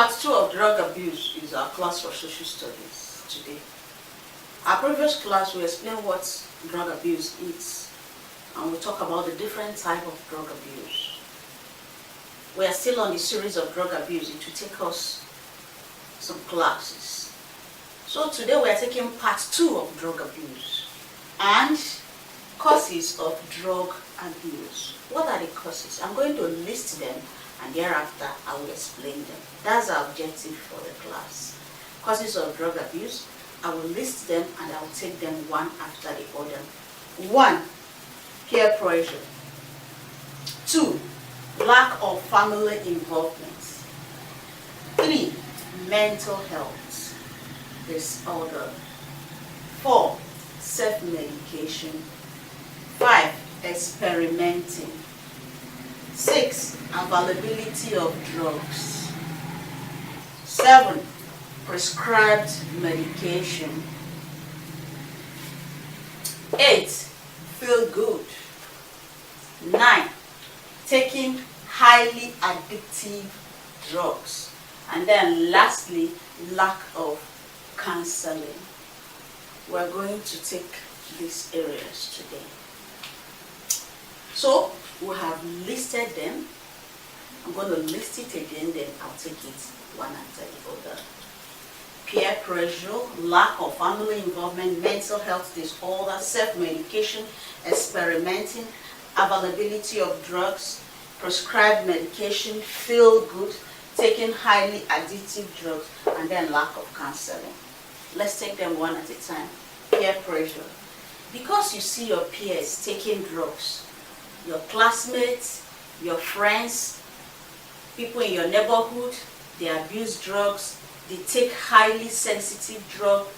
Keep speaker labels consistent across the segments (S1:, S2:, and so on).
S1: Part 2 of drug abuse is our class for social studies today. Our previous class we explained what drug abuse is, and we talk about the different type of drug abuse. We are still on the series of drug abuse. It will take us some classes. So today we are taking part 2 of drug abuse and causes of drug abuse. What are the causes? I'm going to list them and thereafter I will explain them. That's our objective for the class. Causes of drug abuse, I will list them and I will take them one after the other. 1. Peer pressure. 2. Lack of family involvement. 3. Mental health disorder. 4. Self-medication. 5. Experimenting. 6. Availability of drugs. 7. Prescribed medication. 8. Feel good. 9. Taking highly addictive drugs. And then lastly, lack of counseling. We're going to take these areas today. So we have listed them. I'm going to list it again, then I'll take it one after the other. Peer pressure, lack of family involvement, mental health disorder, self-medication, experimenting, availability of drugs, prescribed medication, feel good, taking highly addictive drugs, and then lack of counseling. Let's take them one at a time. Peer pressure. Because you see your peers taking drugs, your classmates, your friends, people in your neighborhood, they abuse drugs, they take highly sensitive drugs,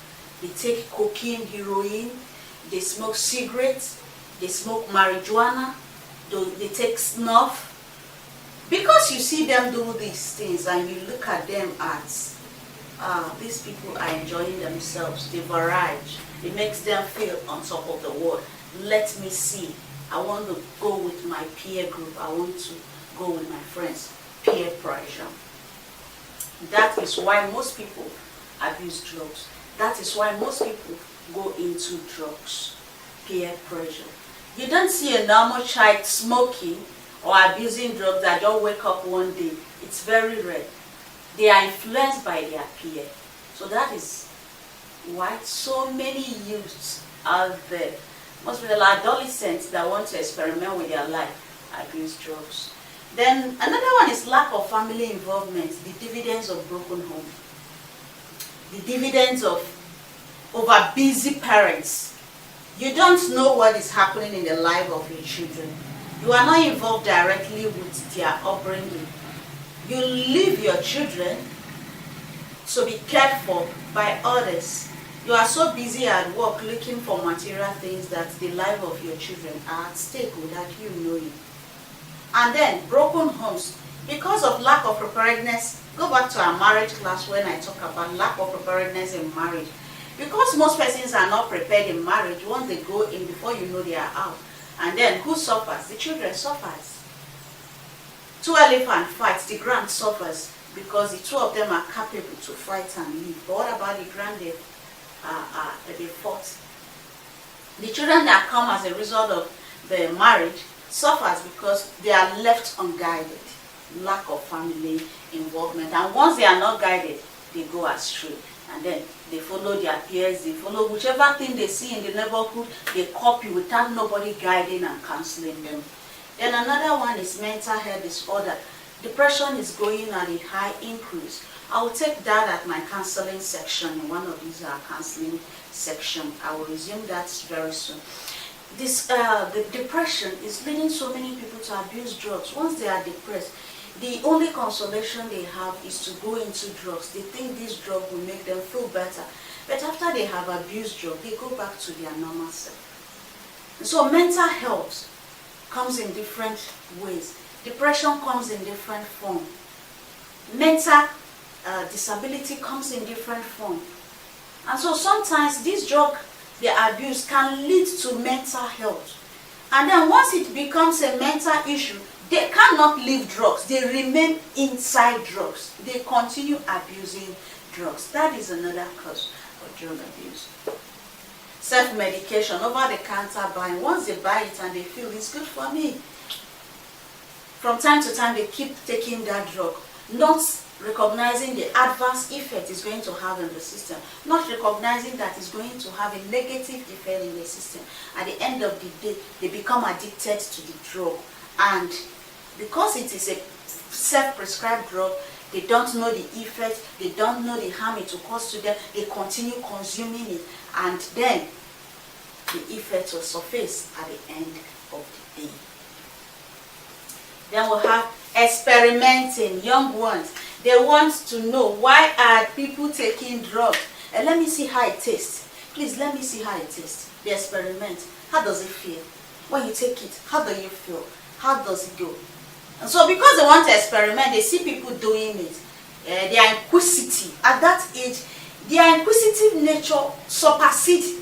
S1: they take cocaine, heroin, they smoke cigarettes, they smoke marijuana, they take snuff. Because you see them do these things and you look at them as, these people are enjoying themselves, they varied, it makes them feel on top of the world. Let me see. I want to go with my peer group. I want to go with my friends. Peer pressure. That is why most people abuse drugs. That is why most people go into drugs. Peer pressure. You don't see a normal child smoking or abusing drugs that don't wake up one day. It's very rare. They are influenced by their peer. So that is why so many youths out there, must be the adolescents that want to experiment with their life, abuse drugs. Then another one is lack of family involvement, the dividends of broken home, the dividends of over busy parents. You don't know what is happening in the life of your children. You are not involved directly with their upbringing. You leave your children to be cared for by others. You are so busy at work looking for material things that the life of your children are at stake without you knowing. And then broken homes. Because of lack of preparedness, go back to our marriage class when I talk about lack of preparedness in marriage. Because most persons are not prepared in marriage, once they go in, before you know they are out. And then who suffers? The children suffers. 2 elephant fights, the grand suffers because the 2 of them are capable to fight and live. But what about the grand? They fought. The children that come as a result of the marriage suffers because they are left unguided, lack of family involvement, and once they are not guided, they go astray, and then they follow their peers, they follow whichever thing they see in the neighborhood, they copy without nobody guiding and counseling them. Then another one is mental health disorder. Depression is going at a high increase. I will take that at my counseling section. In one of these counseling section, I will resume that very soon. The depression is leading so many people to abuse drugs. Once they are depressed, the only consolation they have is to go into drugs. They think this drug will make them feel better. But after they have abused drugs, they go back to their normal self. So mental health comes in different ways. Depression comes in different forms. Mental disability comes in different forms. And so sometimes this drug they abuse can lead to mental health. And then once it becomes a mental issue, They cannot leave drugs. They remain inside drugs. They continue abusing drugs. That is another cause of drug abuse. Self-medication, over-the-counter buying. Once they buy it and they feel it's good for me, from time to time they keep taking that drug, not recognizing the adverse effect it's going to have in the system, not recognizing that it's going to have a negative effect in the system. At the end of the day, they become addicted to the drug, and because it is a self-prescribed drug, they don't know the effect, they don't know the harm it will cause to them, they continue consuming it, and then the effect will surface at the end of the day. Then we'll have experimenting. Young ones, they want to know, why are people taking drugs? And let me see how it tastes. Please, let me see how it tastes. They experiment. How does it feel? When you take it, how do you feel? How does it go? And so because they want to experiment, they see people doing it. They are inquisitive. At that age, their inquisitive nature supersedes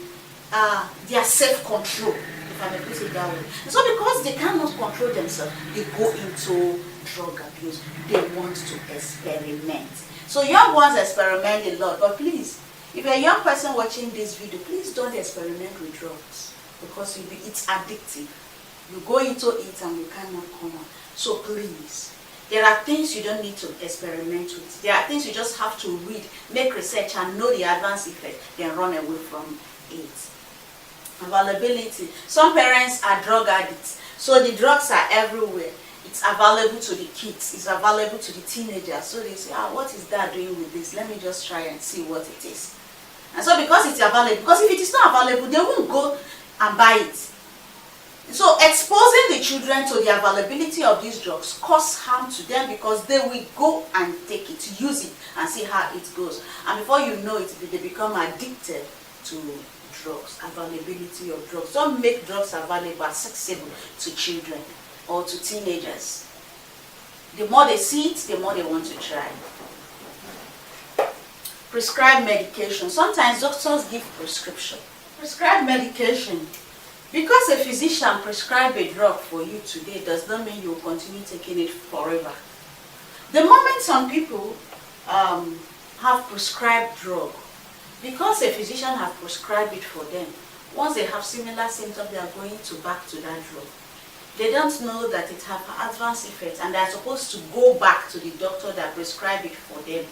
S1: their self-control, if I may put it that way. And so because they cannot control themselves, they go into drug abuse. They want to experiment. So young ones experiment a lot. But please, if you're a young person watching this video, please don't experiment with drugs, because it's addictive. You go into it and you cannot come out. So please, there are things you don't need to experiment with. There are things you just have to read, make research, and know the adverse effect, then run away from it. Availability. Some parents are drug addicts, so the drugs are everywhere. It's available to the kids, it's available to the teenagers. So they say, what is that doing with this? Let me just try and see what it is. And so because it's available, because if it is not available, they won't go and buy it. So exposing the children to the availability of these drugs cause harm to them, because they will go and take it, use it, and see how it goes. And before you know it, they become addicted to drugs. Availability of drugs. Don't make drugs available, accessible to children or to teenagers. The more they see it, the more they want to try. Prescribed medication. Sometimes doctors give prescription. Prescribed medication. Because a physician prescribes a drug for you today does not mean you will continue taking it forever. The moment some people have prescribed drug, because a physician has prescribed it for them, once they have similar symptoms, they are going back to that drug. They don't know that it has adverse effects, and they are supposed to go back to the doctor that prescribed it for them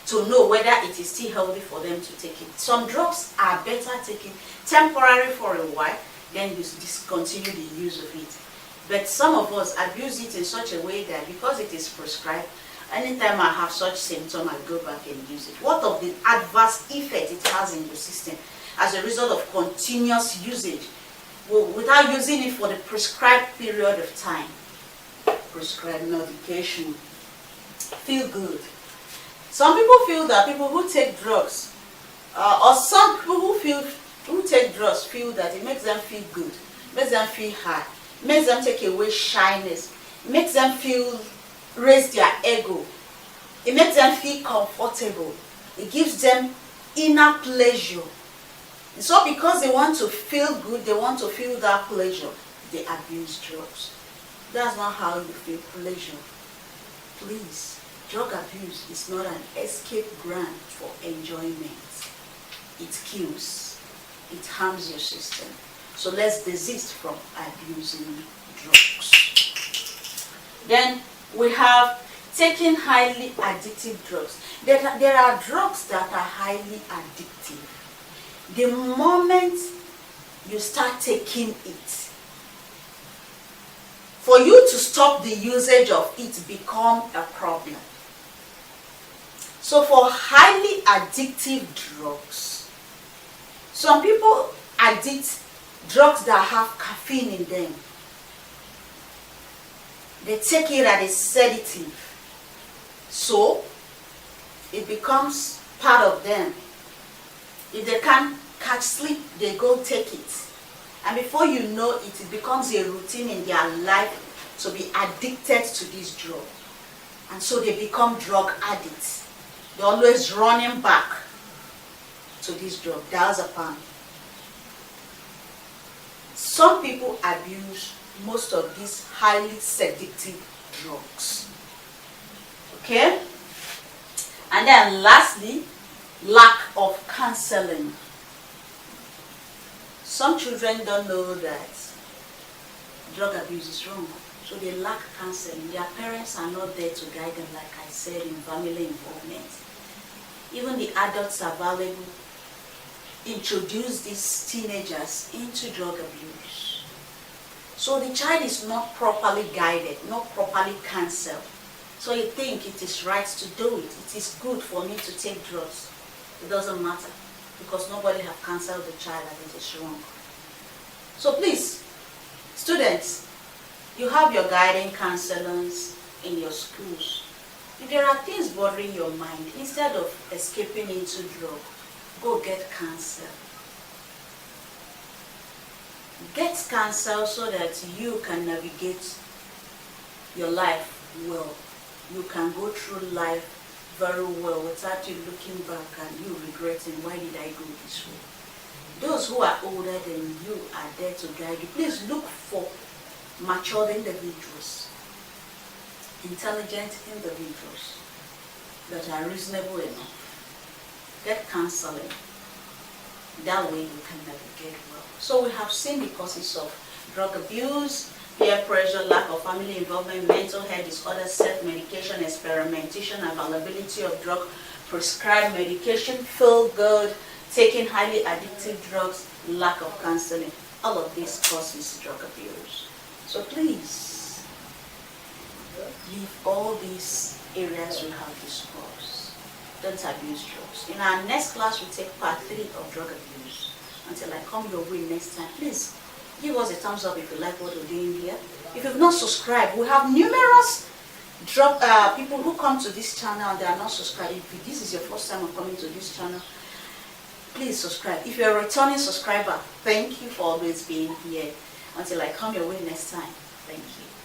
S1: to know whether it is still healthy for them to take it. Some drugs are better taken temporarily for a while, then you discontinue the use of it. But some of us abuse it in such a way that because it is prescribed, anytime I have such symptom, I go back and use it. What of the adverse effect it has in your system as a result of continuous usage, without using it for the prescribed period of time? Prescribed medication. Feel good. Some people feel that people who take drugs, or some people who take drugs feel that it makes them feel good, makes them feel high, makes them take away shyness, makes them raise their ego, it makes them feel comfortable, it gives them inner pleasure. And so because they want to feel good, they want to feel that pleasure, they abuse drugs. That's not how you feel pleasure. Please, drug abuse is not an escape ground for enjoyment. It kills. It harms your system. So let's desist from abusing drugs. Then we have taking highly addictive drugs. There are drugs that are highly addictive. The moment you start taking it, for you to stop the usage of it becomes a problem. So for highly addictive drugs, some people addict drugs that have caffeine in them. They take it as a sedative. So it becomes part of them. If they can't catch sleep, they go take it. And before you know it, it becomes a routine in their life to be addicted to this drug. And so they become drug addicts. They're always running back to this drug, diazepam. Some people abuse most of these highly sedative drugs. Okay? And then lastly, lack of counseling. Some children don't know that drug abuse is wrong, so they lack counseling. Their parents are not there to guide them, like I said, in family involvement. Even the adults available introduce these teenagers into drug abuse. So the child is not properly guided, not properly counseled. So you think it is right to do it. It is good for me to take drugs. It doesn't matter, because nobody have counseled the child that it is wrong. So please, students, you have your guiding counselors in your schools. If there are things bothering your mind, instead of escaping into drug, go get counsel. Get counsel so that you can navigate your life well. You can go through life very well without you looking back and you regretting, why did I go this way? Those who are older than you are there to guide you. Please look for mature individuals, intelligent individuals that are reasonable enough. Get counseling. That way you can navigate well. So we have seen the causes of drug abuse, peer pressure, lack of family involvement, mental health disorders, self-medication, experimentation, availability of drug, prescribed medication, feel good, taking highly addictive drugs, lack of counseling. All of this causes drug abuse. So please, leave all these areas we have discussed. Don't abuse drugs. In our next class, we take part 3 of drug abuse. Until I come your way next time, please give us a thumbs up if you like what we're doing here. If you've not subscribed, we have numerous people who come to this channel and they are not subscribed. If this is your first time of coming to this channel, please subscribe. If you're a returning subscriber, thank you for always being here. Until I come your way next time, thank you.